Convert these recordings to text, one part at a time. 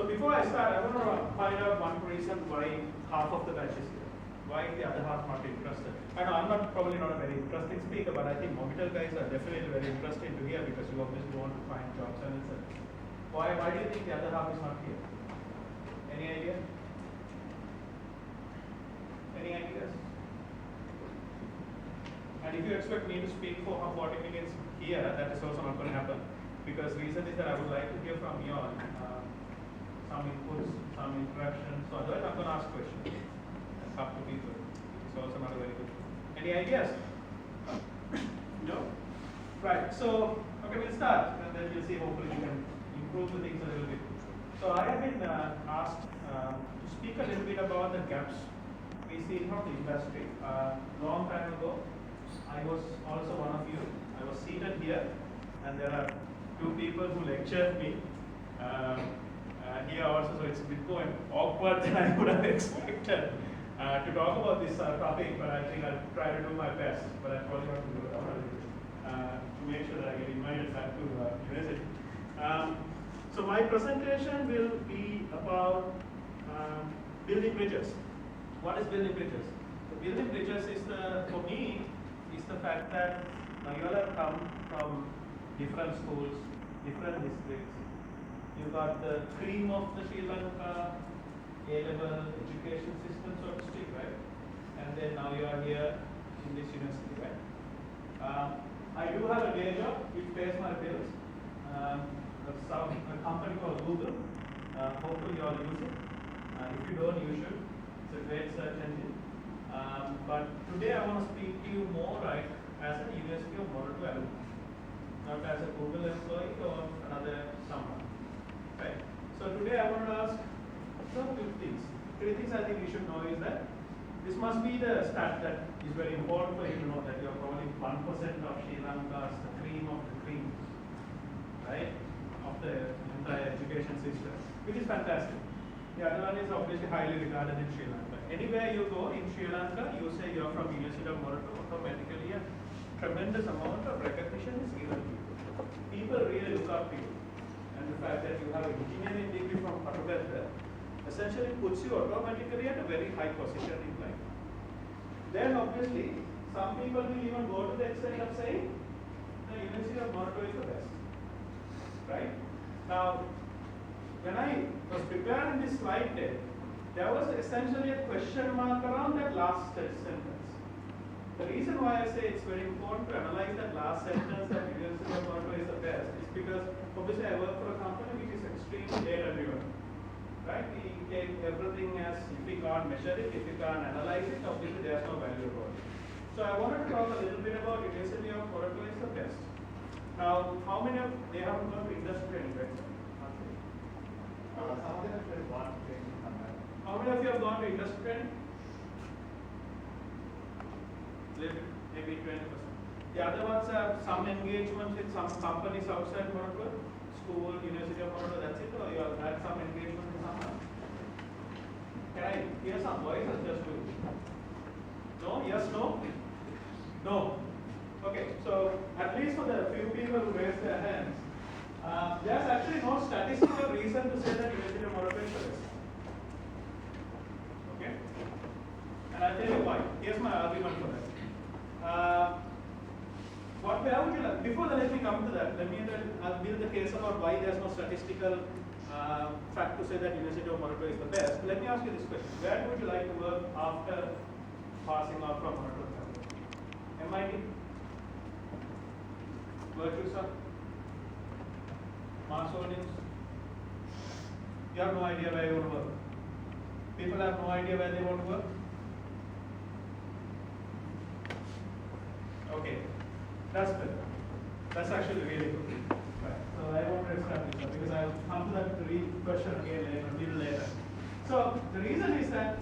So before I start, I want to find out one reason why half of the batch is here. Why the other half not interested? I know I'm probably not a very interesting speaker, but I think Mobitel guys are definitely very interesting to hear because you obviously want to find jobs and etc. Why do you think the other half is not here? Any idea? Any ideas? And if you expect me to speak for 40 minutes here, that is also not going to happen. Because reason is that I would like to hear from you all some inputs, some interactions. So otherwise I'm going to ask questions. It's up to people. It's also not a very good thing. Any ideas? No? Right. So, okay, we'll start. And then we'll see hopefully we can improve the things a little bit. So I have been asked to speak a little bit about the gaps we see from the industry. Long time ago, I was also one of you. I was seated here, and there are two people who lectured me here also, so it's a bit more awkward than I would have expected to talk about this topic, but I think I'll try to do my best, but I probably have to do it to make sure that I get invited back to university. So my presentation will be about building bridges. What is building bridges? So building bridges is for me, is the fact that you all have come from different schools, different districts. You got the cream of the Sri Lanka A-level education system, so to speak, right? And then now you are here in this university, right? I do have a day job which pays my bills. That's a company called Google. Hopefully you all use it. If you don't, you should. It's a great search engine. But today I want to speak to you more like as a University of Monaco alumni, not as a Google employee or another someone. Right? So today I want to ask some few things. Three things I think you should know is that this must be the stat that is very important for you to know that you are probably 1% of Sri Lanka's the cream of the cream, right? Of the entire education system, which is fantastic. The other one is obviously highly regarded in Sri Lanka. Anywhere you go in Sri Lanka, you say you are from University of Monaco, automatically a tremendous amount of recognition is given to you. People really look up to you. And the fact that you have an engineering degree from Pattabetta essentially puts you automatically at a very high position in life. Then obviously, some people will even go to the extent of saying the University of Monaco is the best. Right? Now, when I was preparing this slide deck, there was essentially a question mark around that last sentence. The reason why I say it's very important to analyze that last sentence that University of Monaco is the best is because obviously I work for a company which is extremely data driven. Right? We take everything as if we can't measure it, if we can't analyze it, obviously there's no value about it. So I wanted to talk a little bit about University of Monaco is the best. Now, how many of they have gone to industry training, right? Some of them have very one training. How many of you have gone to industry training? Maybe 20%. The other ones have some engagement with some companies outside Monaco, school, University of Monaco, that's it, or you have had some engagement with someone? Can I hear some voices just to? No? Yes? No? No. Okay, so at least for the few people who raised their hands, there's actually no statistical reason to say that University of Monaco is the best. Okay? And I'll tell you why. Here's my argument for that. Where would you like? Before let me come to that, I'll build the case about why there's no statistical fact to say that University of Monaco is the best. Let me ask you this question. Where would you like to work after passing out from Monaco? MIT? Virtusa? Marsonians? You have no idea where you want to work. People have no idea where they want to work. Okay, that's better. That's actually really good. Right. So I won't establish that because I'll come to that question again later, a little later. So the reason is that,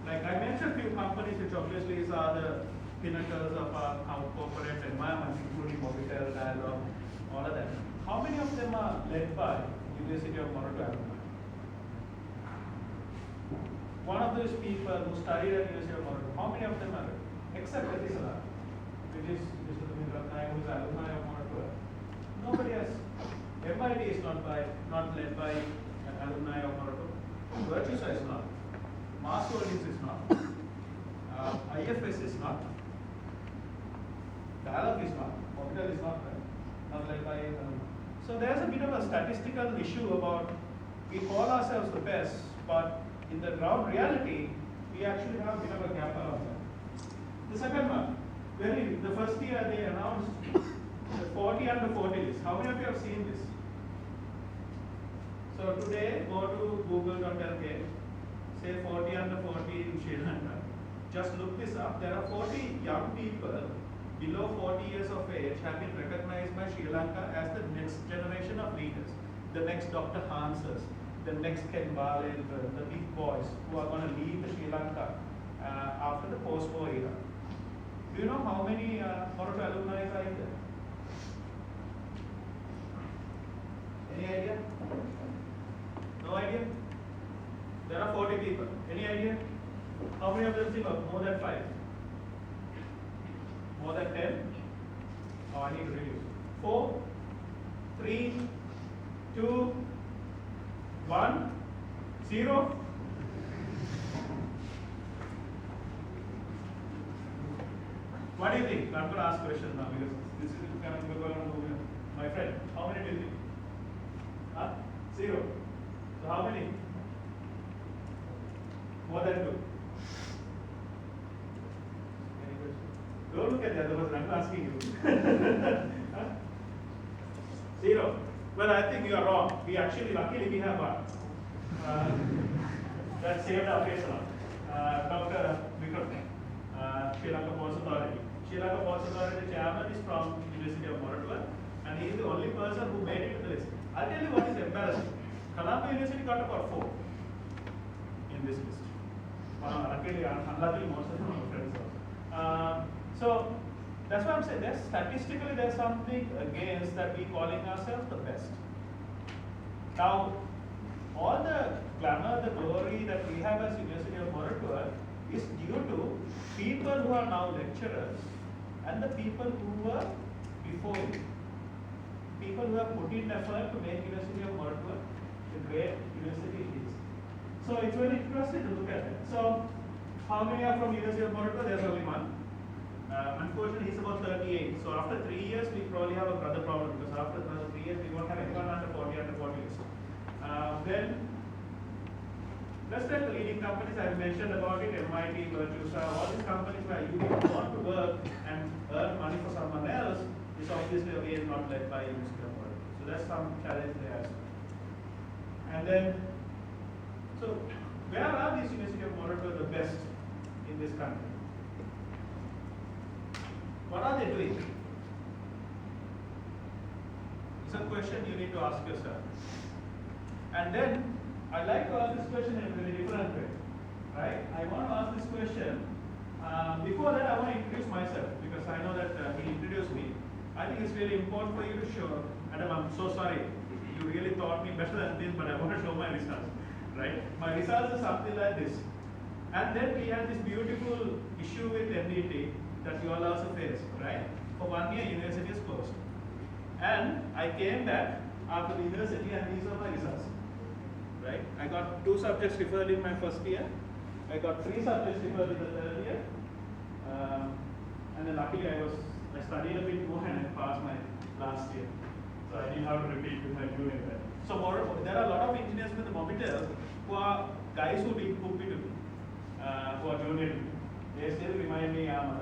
like I mentioned, few companies which obviously are the pinnacles of our corporate environment, including Mobitel, Dialog, all of that. How many of them are led by University of Monaco alumni? One of those people who studied at University of Monaco, how many of them are led? Except Etisala, which is Mr. Ratnayake, who is alumni of Monaco. Nobody else. MIT is not led by an alumni of Morocco. Virtusa is not. Mass Holdings is not. IFS is not. Dialog is not. Orbital is not led by alumni. So there's a bit of a statistical issue about we call ourselves the best, but in the ground reality, we actually have a bit of a gap around that. The second one, the first year they announced the 40 under 40 list. How many of you have seen this? So today, go to google.lk, say 40 under 40 in Sri Lanka. Just look this up. There are 40 young people below 40 years of age have been recognized by Sri Lanka as the next generation of leaders, the next Dr. Hansers, the next Ken Bale, the big boys who are going to lead the Sri Lanka after the post-war era. Do you know how many Morocco alumni are in there? Any idea? No idea? There are 40 people. Any idea? How many of them think of more than 5? More than 10? Oh, I need to reduce. 4, 3, 2, 1, 0. What do you think? I'm going to ask questions now because this is kind of going on. My friend, how many do you think? 0. So how many? More than 2. Any questions? Don't look at the other person, I'm asking you. 0. Well, I think you are wrong. We actually, luckily, we have one. That saved our face a lot. Dr. Vikram, Sri Lanka Ports Authority. Sri Lanka Ports Authority chairman is from University of Moratuwa, and he is the only person who made it to the list. I'll tell you what is embarrassing. Colombo University got about 4 in this list. Unluckily, most of them are friends also. So that's why I'm saying statistically there's something against that we calling ourselves the best. Now, all the glamour, the glory that we have as University of Moratuwa is due to people who are now lecturers and the people who were before you. People who have put in effort to make University of Moratuwa the great university it is. So it's very interesting to look at it. So how many are from University of Moratuwa? There's only one. Unfortunately, he's about 38. So after 3 years, we probably have another problem because after another 3 years, we won't have anyone under 40 list. Then let's take the leading companies. I've mentioned about it, MIT, Virtusa, all these companies where you want to work and earn money for someone else is obviously again not led by University of Moratuwa. So that's some challenge there as well. And then, so where are these University of Moratuwa the best in this country? What are they doing? It's a question you need to ask yourself. And then, I like to ask this question in a very different way. Right? I want to ask this question. Before that, I want to introduce myself because I know that he introduced me. I think it's really important for you to show. Adam, I'm so sorry. You really taught me better than this, but I want to show my results. Right? My results are something like this. And then we had this beautiful issue with MDT that you all also faced, right? For 1 year, university is closed. And I came back after the university and these are my results. Right? I got 2 subjects referred in my first year. I got 3 subjects referred in the third year. And then luckily I studied a bit more and I passed my last year. So I didn't have to repeat with my junior year. So moreover, there are a lot of engineers with the Mobitel who are guys who did cook to me, who are junior to me. They still remind me, right?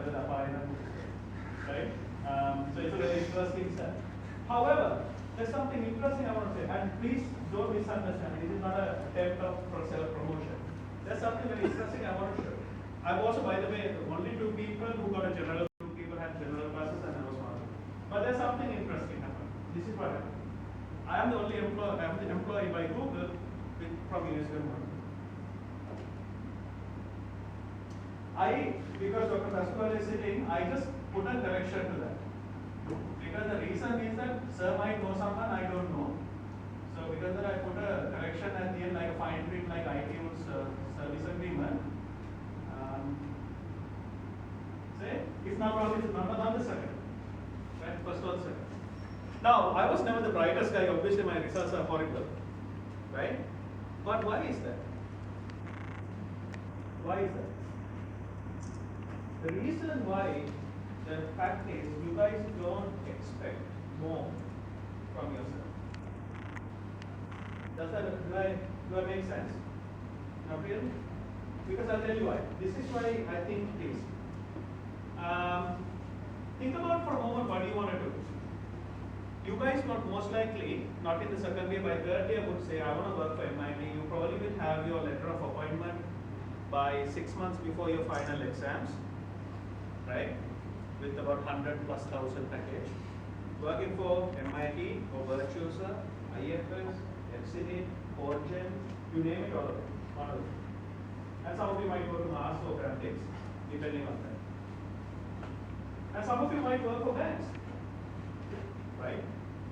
So it's a very interesting stuff. However, there's something interesting I want to say, and please don't misunderstand. This is not an attempt of self-promotion. There's something very interesting I want to show. I'm also, by the way, only 2 people who got a general. 2 people had general classes, and I was one. But there's something interesting happened. This is what happened. I am the only employee. I am the employee by Google from University of Morocco. Because Dr. Pascual is sitting, I just put a correction to that. Because the reason is that sir might know someone I don't know. So because that I put a correction at the end like a fine print like iTunes service agreement. Say, if not wrong, it's number on the second. Right? First or second. Now, I was never the brightest guy, obviously my results are horrible, right? But why is that? Why is that? The reason why, the fact is, you guys don't expect more from yourself. Does that, do I make sense? Not really? Because I'll tell you why. This is why I think it is. Think about for a moment what you want to do. You guys not most likely, not in the second year, by third year would say, I want to work for MIT. You probably will have your letter of appointment by 6 months before your final exams, right? With about 100 plus thousand package. Working for MIT or Virtuosa, IFS, FCD, Orgen, you name it, all of it. All of it. And some of you might go to Mars or Graphics, depending on that. And some of you might work for banks, right?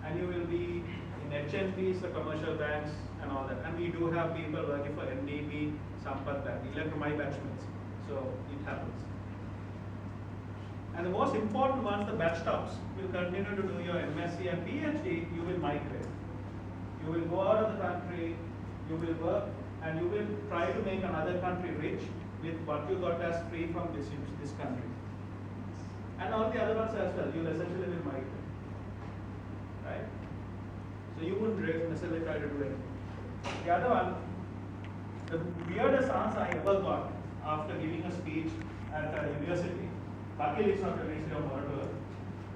And you will be in HNBs, the commercial banks, and all that. And we do have people working for MDB, Sampath Bank, my batchmates. So it happens. And the most important ones, the batch tops, will continue to do your MSc and PhD, you will migrate. You will go out of the country, you will work, and you will try to make another country rich with what you got as free from this country. And all the other ones as well, you'll essentially will migrate. Right? So you wouldn't necessarily try to do anything. The other one, the weirdest answer I ever got after giving a speech at a university, luckily it's not the University of Morador,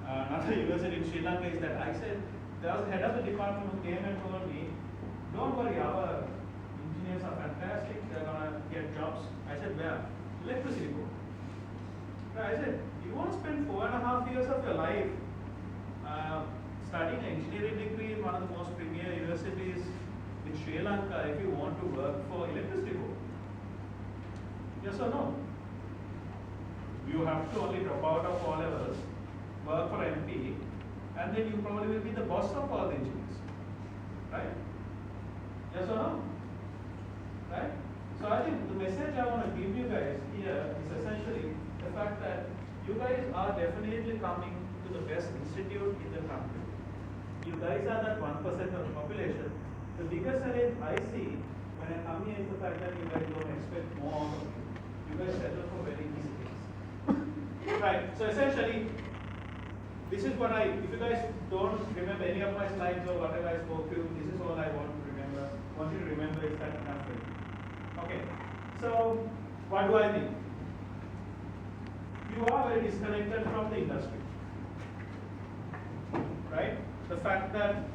another university in Sri Lanka, is that I said, there was the head of the department who came and told me, don't worry, our engineers are fantastic, they're going to get jobs. I said, where? Electricity board. I said, you want to spend 4.5 years of your life studying an engineering degree in one of the most premier universities in Sri Lanka if you want to work for electricity board? Yes or no? You have to only drop out of all levels, work for MP, and then you probably will be the boss of all the engineers. Right? Yes or no? Right? So I think the message I want to give you guys here is essentially the fact that you guys are definitely coming to the best institute in the country. You guys are that 1% of the population. The biggest challenge I see when I come here is the fact that you guys don't expect more of you. You guys settle for very easy things. Right, so essentially, this is what if you guys don't remember any of my slides or whatever I spoke to, this is all I want to remember. Want you to remember is that enough. Okay, so what do I think? You are very disconnected from the industry, right? The fact that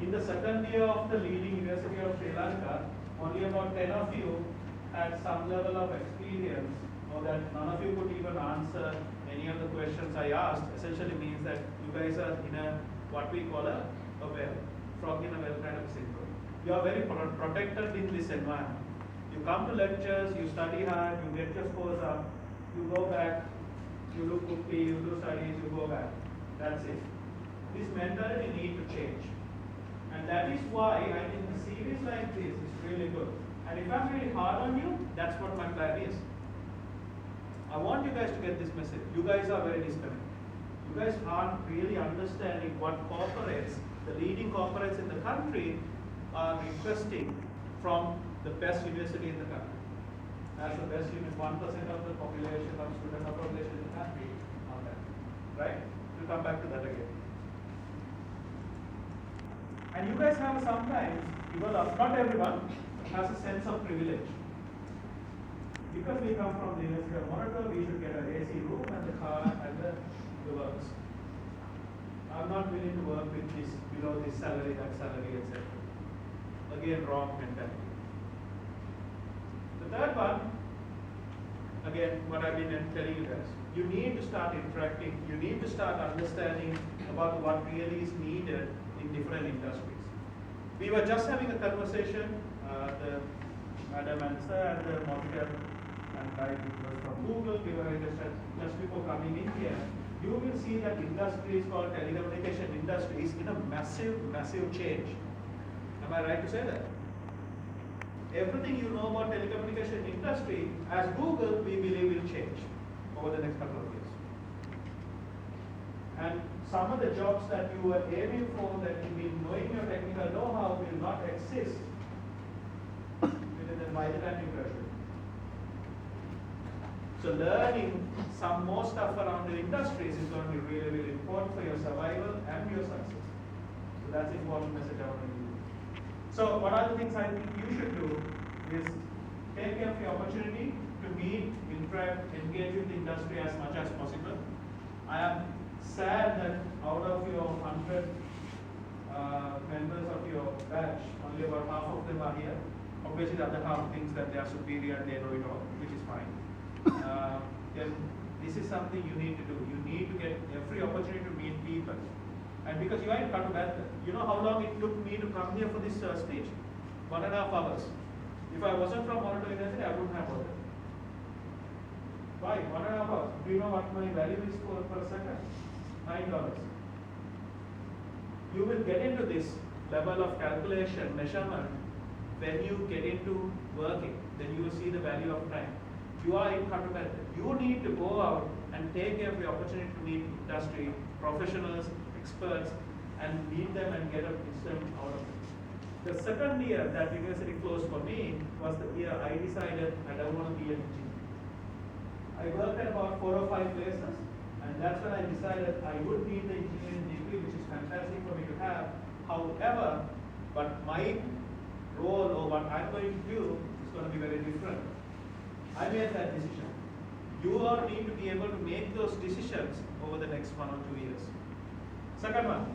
in the second year of the leading University of Sri Lanka, only about 10 of you had some level of experience, or that none of you could even answer any of the questions I asked, essentially means that you guys are in a, what we call a well, frog in a well kind of syndrome. You are very protected in this environment. You come to lectures, you study hard, you get your scores up, you go back, you look cookie, you do studies, you go back. That's it. This mentality needs to change. And that is why I think a series like this is really good. And if I'm really hard on you, that's what my plan is. I want you guys to get this message. You guys are very disconnected. You guys aren't really understanding what corporates, the leading corporates in the country, are requesting from the best university in the country. As the best unit, 1% of the population of student population in the country on that. Right? We'll come back to that again. And you guys have sometimes, not everyone has a sense of privilege. Because we come from the University of Morador, we should get an AC room and the car and the works. I'm not willing to work with this, below this salary, that salary, etc. Again, wrong mentality. The third one, again, what I've been telling you guys, you need to start interacting, you need to start understanding about what really is needed in different industries. We were just having a conversation, the Madam and Sir and the monitor and guy who was from Google, we were just before coming in here. You will see that industries called telecommunication industries in a massive, massive change. Am I right to say that? Everything you know about telecommunication industry, as Google, we believe will change over the next couple of years. And some of the jobs that you were aiming for, that you mean knowing your technical know-how will not exist within the by the time you graduate. So learning some more stuff around the industries is going to be really, really important for your survival and your success. So that's the important message I want to give you. So what are the things I think you should do is take care of the opportunity to meet, interact, engage with the industry as much as possible. I am sad that out of your 100 members of your batch, only about half of them are here. Obviously the other half thinks that they are superior and they know it all, which is fine. Then this is something you need to do. You need to get every opportunity to meet people. And because you are in Katubat, you know how long it took me to come here for this speech? 1.5 hours. If I wasn't from Monaco University, I wouldn't have ordered. Why? 1.5 hours. Do you know what my value is per second? $9. You will get into this level of calculation, measurement, when you get into working. Then you will see the value of time. You are in Katubat. You need to go out and take every opportunity to meet industry professionals, experts, and meet them and get a wisdom out of it. The second year that university closed for me was the year I decided I don't want to be an engineer. I worked at about 4 or 5 places, and that's when I decided I would need the engineering degree, which is fantastic for me to have. However, but my role or what I'm going to do is going to be very different. I made that decision. You all need to be able to make those decisions over the next 1 or 2 years. Second one,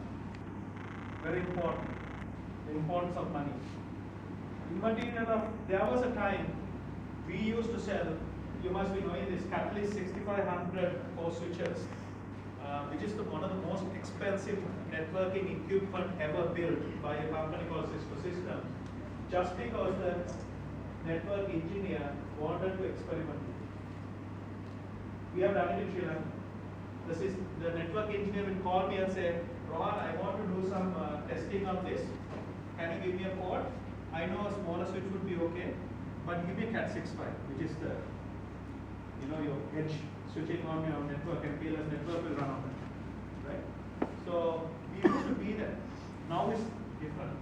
very important, the importance of money. There was a time we used to sell, you must be knowing this, Catalyst 6500 core switches, which is one of the most expensive networking equipment ever built by a company called Cisco Systems, just because the network engineer wanted to experiment with it. We have done it in Sri Lanka. The network engineer will call me and say, Rohan, I want to do some testing on this. Can you give me a port? I know a smaller switch would be okay, but give me Cat 6.5, which is the, your edge switching on your network, and PLS network will run on that, right? So we used to be there. Now it's different.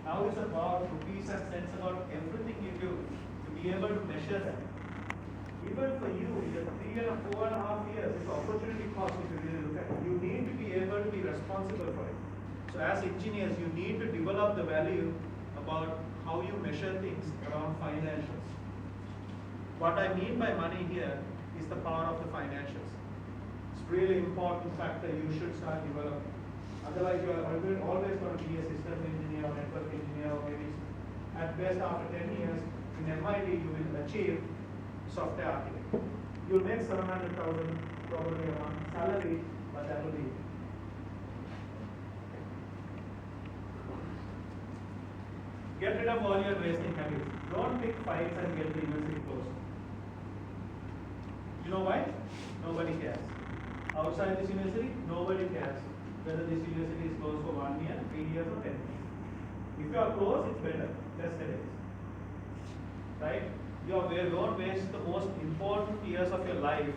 Now it's about rupees and cents, about everything you do to be able to measure that. Even for you, in the 3 and 4.5 years, it's opportunity cost if you really look at it. You need to be able to be responsible for it. So as engineers, you need to develop the value about how you measure things around financials. What I mean by money here is the power of the financials. It's really important factor you should start developing. Otherwise, you are always going to be a systems engineer or network engineer, or maybe at best after 10 years in MIT you will achieve software architect. You'll make 700,000 probably a month salary, but that will be it. Get rid of all your wasting habits. Don't pick fights and get the university closed. You know why? Nobody cares. Outside this university, nobody cares whether this university is closed for 1 year, 3 years, or 10 years. If you are closed, it's better. Just say it. Right? You don't waste the most important years of your life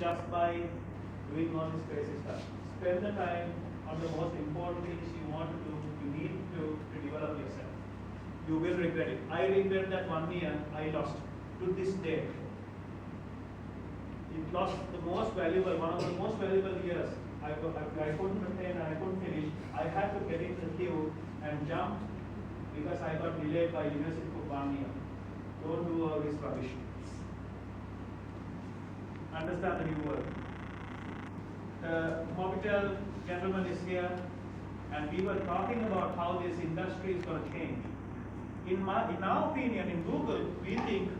just by doing all this crazy stuff. Spend the time on the most important things you want to do, you need to develop yourself. You will regret it. I regret that 1 year I lost to this day. It lost the most valuable, one of the most valuable years. I couldn't attain and I couldn't finish. I had to get into the queue and jump because I got delayed by university for 1 year. Don't do all this rubbish. Understand the new world. The Mobitel gentleman is here, and we were talking about how this industry is going to change. In our opinion, in Google, we think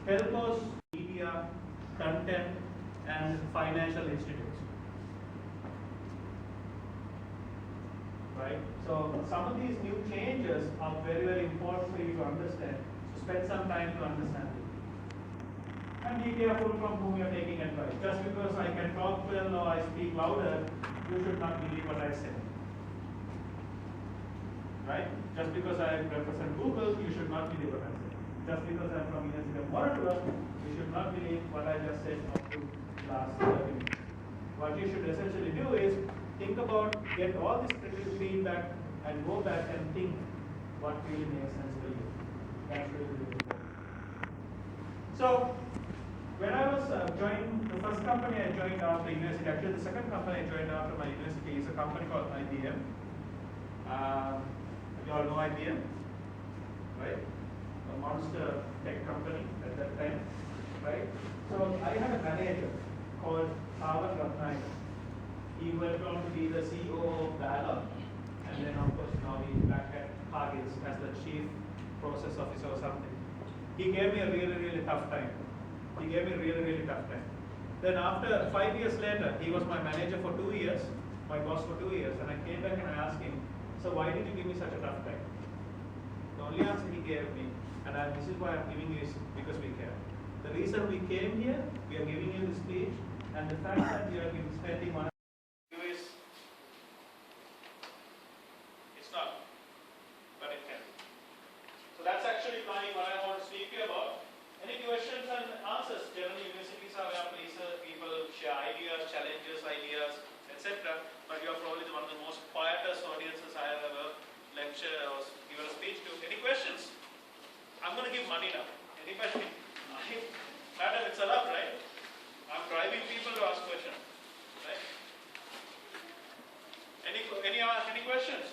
telcos, media, content, and financial institutes. Right? So some of these new changes are very, very important for you to understand. So spend some time to understand it. And be careful from whom you are taking advice. Just because I can talk well or I speak louder, you should not believe what I say. Right? Just because I represent Google, you should not believe what I say. Just because I'm from University of Monaco, you should not believe what I just said up to last 30 minutes. what you should essentially do is think about, get all this critical feedback and go back and think what really makes sense for you. That's really important. So, when I was joined, the first company I joined after university, actually the second company I joined after my university is a company called IBM. You all know IBM, right? A monster tech company at that time, right? So I had a manager called Rohan Jayaweera. He went on to be the CEO of Bala, and then of course now he's back at Cargill's as the chief process officer or something. He gave me a really tough time. Then after 5 years later, he was my manager for 2 years, my boss for 2 years, and I came back and I asked him, so why did you give me such a tough time? The only answer he gave me, and this is why I'm giving you, is because we care. The reason we came here, we are giving you this speech, and the fact that we are spending money is, it's not, but it can. So that's actually what I want to speak to you about. Any questions and answers? Generally, universities are where people share ideas, challenges, etc. But you are probably one of the most quietest audiences I have ever lectured or given a speech to. Any questions? I'm going to give money now. Any question? Madam, it's allowed, right? I'm driving people to ask questions, right? Any questions?